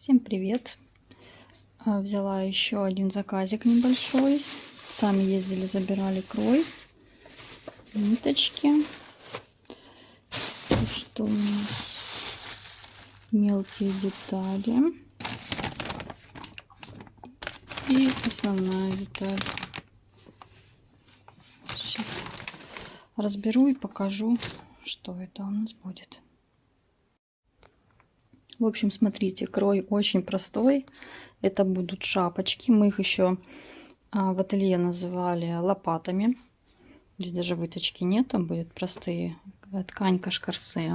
Всем привет! Взяла еще один заказик небольшой. Сами ездили, забирали крой, ниточки. Что у нас? Мелкие детали и основная деталь. Сейчас разберу и покажу, что это у нас будет. В общем, смотрите, крой очень простой. Это будут шапочки. Мы их еще в ателье называли лопатами. Здесь даже выточки нет, там будут простые. Ткань кашкарсе.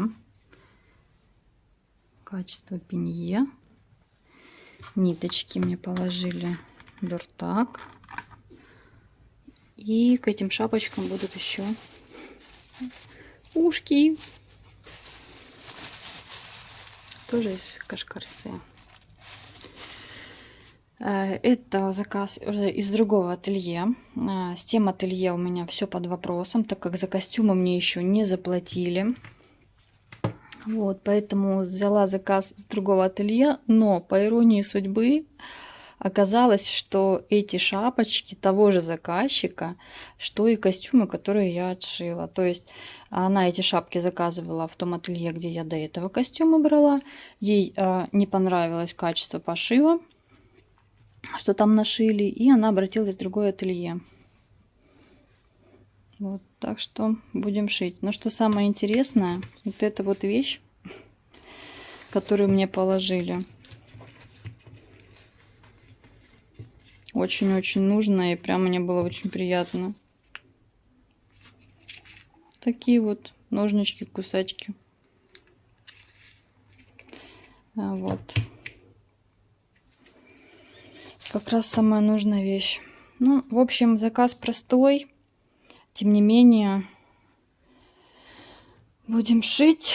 Качество пенье. Ниточки мне положили дуртак. И к этим шапочкам будут еще ушки. Тоже из кашкарсе. Это заказ из другого ателье. С тем ателье у меня все под вопросом, так как за костюмы мне еще не заплатили. Вот, поэтому взяла заказ с другого ателье, но по иронии судьбы оказалось, что эти шапочки того же заказчика, что и костюмы, которые я отшила. То есть она эти шапки заказывала в том ателье, где я до этого костюмы брала. Ей не понравилось качество пошива, что там нашили, и она обратилась в другое ателье. Вот, так что будем шить. Но что самое интересное, вот эта вот вещь, которую мне положили, очень-очень нужная, и прям мне было очень приятно. Такие вот ножнички, кусачки. Вот. Как раз самая нужная вещь. Ну, в общем, заказ простой. Тем не менее, будем шить.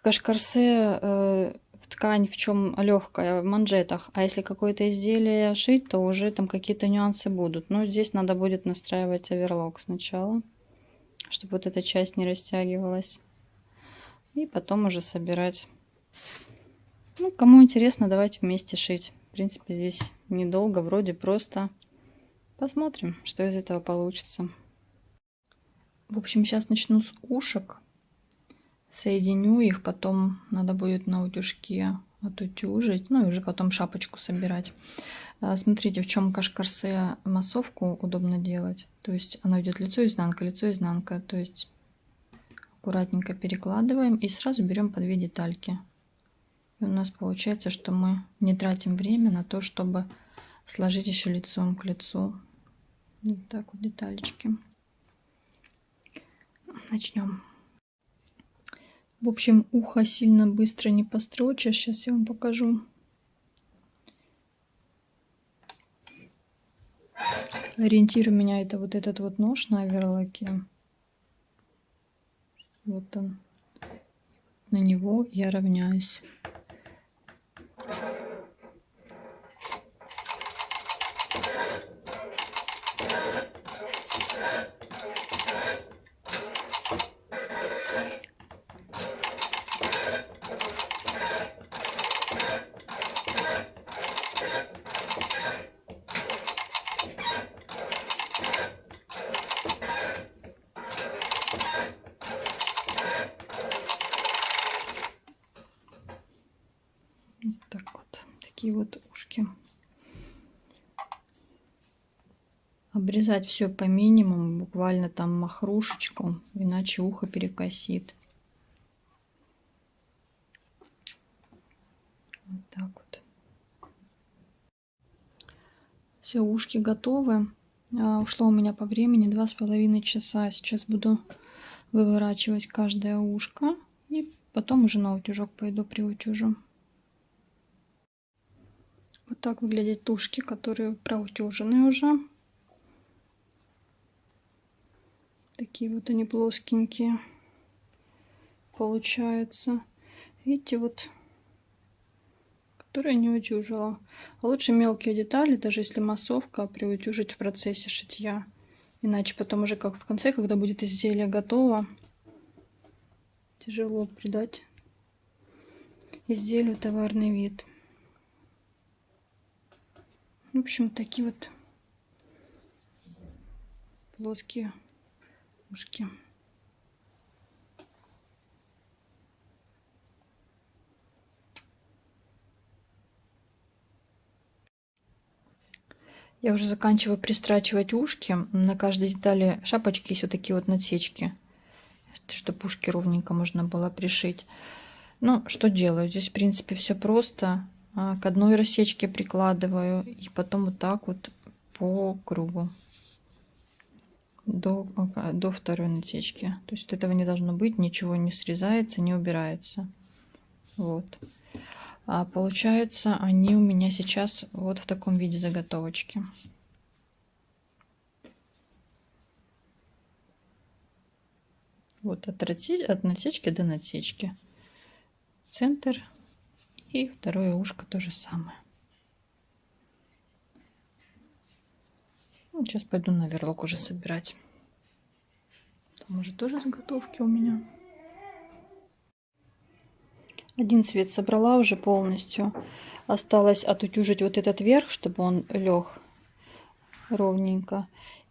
Кашкарсе ткань в чем легкая, в манжетах. А если какое-то изделие шить, то уже там какие-то нюансы будут. Но здесь надо будет настраивать оверлок сначала, чтобы вот эта часть не растягивалась. И потом уже собирать. Ну, кому интересно, давайте вместе шить. В принципе, здесь недолго, вроде просто. Посмотрим, что из этого получится. В общем, сейчас начну с ушек. Соединю их, потом надо будет на утюжке отутюжить, ну и уже потом шапочку собирать. Смотрите, в чем кашкарсе массовку удобно делать. То есть оно идет лицо, изнанка. То есть аккуратненько перекладываем и сразу берем по 2 детальки. И у нас получается, что мы не тратим время на то, чтобы сложить еще лицом к лицу. Вот так вот деталечки. Начнем. В общем, ухо сильно быстро не построчишь. Сейчас я вам покажу. Ориентир у меня это вот этот вот нож на оверлоке. Вот он. На него я равняюсь. Вот так вот. Такие вот ушки. Обрезать все по минимуму, буквально там махрушечку, иначе ухо перекосит. Вот так вот. Все, ушки готовы. Ушло у меня по времени 2,5 часа. Сейчас буду выворачивать каждое ушко и потом уже на утюжок пойду приутюжу. Вот так выглядят ушки, которые проутюжены уже. Такие вот они плоскенькие получаются. Видите, вот, которые не утюжила. А лучше мелкие детали, даже если массовка, приутюжить в процессе шитья. Иначе потом уже как в конце, когда будет изделие готово, тяжело придать изделию товарный вид. общем, такие вот плоские ушки. Я уже заканчиваю пристрачивать ушки. На каждой детали шапочки есть вот такие вот насечки, чтобы ушки ровненько можно было пришить. Ну, что делаю? Здесь, в принципе, все просто. К одной рассечке прикладываю и потом вот так вот по кругу до второй насечки. То есть этого не должно быть, ничего не срезается, не убирается. Вот. А получается, они у меня сейчас вот в таком виде заготовочки. Вот от насечки до насечки. Центр и второе ушко то же самое. Ну, сейчас пойду на верлок уже собирать. Там уже тоже заготовки у меня. Один цвет собрала уже полностью. Осталось отутюжить вот этот верх, чтобы он лег ровненько.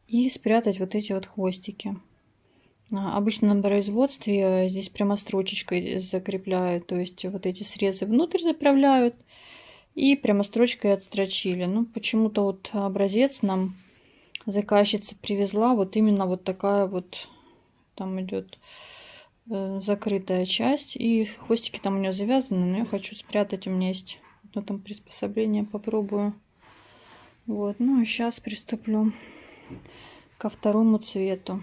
И спрятать вот эти вот хвостики. Обычно на производстве здесь прямо строчечкой закрепляют. То есть вот эти срезы внутрь заправляют. И прямо строчкой отстрочили. Ну, почему-то вот образец нам заказчица привезла. Вот именно вот такая вот. Там идет закрытая часть, и хвостики там у нее завязаны, но я хочу спрятать. У меня есть одно там приспособление, попробую. Вот, ну и сейчас приступлю ко второму цвету.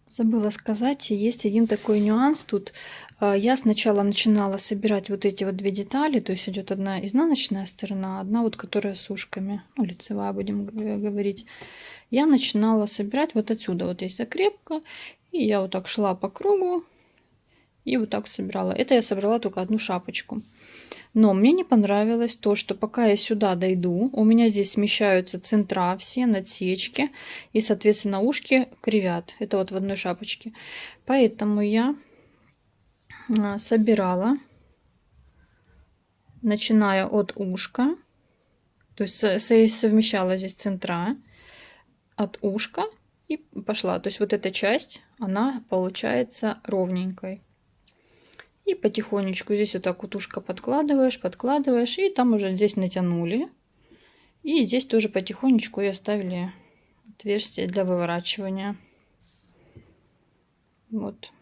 Забыла сказать, есть один такой нюанс тут. Я сначала начинала собирать вот эти вот две детали, то есть идет одна изнаночная сторона, одна вот которая с ушками, ну, лицевая будем говорить. Я начинала собирать вот отсюда, вот есть закрепка, и я вот так шла по кругу и вот так собирала. Это я собрала только одну шапочку. Но мне не понравилось то, что пока я сюда дойду, у меня здесь смещаются центра все, надсечки, и, соответственно, ушки кривят. Это вот в одной шапочке. Поэтому я собирала, начиная от ушка, то есть совмещала здесь центра от ушка и пошла. То есть вот эта часть, она получается ровненькой. И потихонечку здесь вот так вот ушко подкладываешь, и там уже здесь натянули. И здесь тоже потихонечку и оставили отверстие для выворачивания. Вот.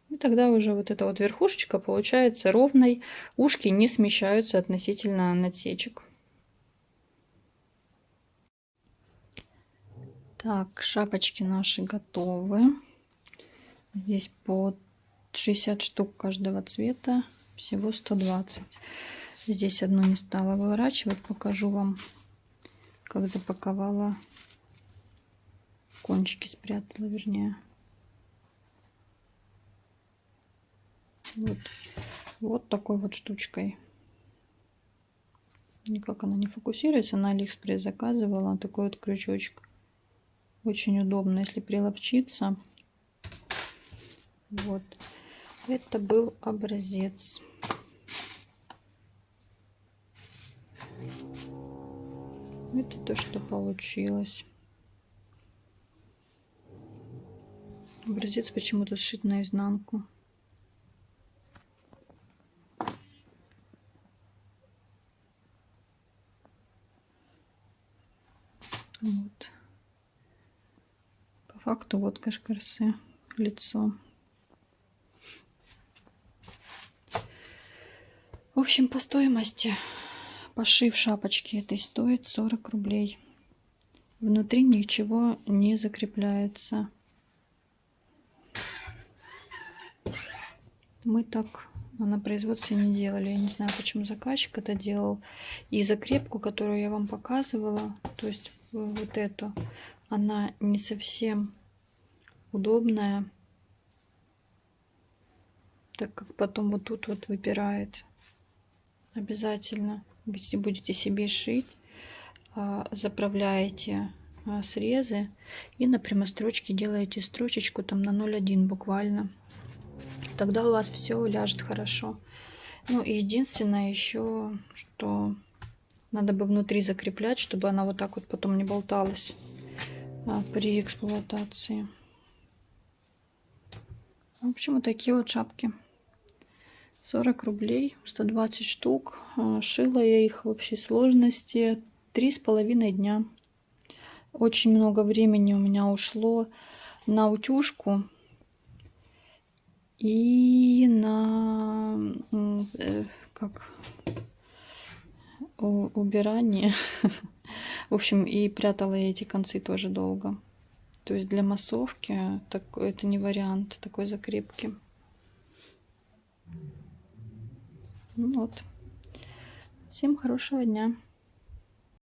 И тогда уже вот эта вот верхушечка получается ровной. Ушки не смещаются относительно надсечек. Так, шапочки наши готовы. Здесь по 60 штук каждого цвета, всего 120. Здесь одну не стала выворачивать, покажу вам, как запаковала, кончики спрятала, вернее. Вот такой вот штучкой. Никак она не фокусируется, на Алиэкспресс заказывала такой вот крючочек. Очень удобно, если приловчиться. Вот. Это был образец. Это то, что получилось. Образец почему-то сшит наизнанку. Вот. По факту вот кашкарсе, лицо. В общем, по стоимости пошив шапочки этой стоит 40 рублей. Внутри ничего не закрепляется. Мы так на производстве не делали. Я не знаю, почему заказчик это делал. И закрепку, которую я вам показывала, то есть вот эту, она не совсем удобная, так как потом вот тут вот выпирает. Обязательно, если будете себе шить, заправляете срезы и на прямострочке делаете строчечку там на 0,1 буквально. Тогда у вас все ляжет хорошо. Ну и единственное еще, что надо бы внутри закреплять, чтобы она вот так вот потом не болталась при эксплуатации. В общем, вот такие вот шапки. 40 рублей, 120 штук. Шила я их в общей сложности 3,5 дня. Очень много времени у меня ушло на утюжку и на как убирание. В общем, и прятала я эти концы тоже долго. То есть для массовки это не вариант такой закрепки. Ну вот. Всем хорошего дня.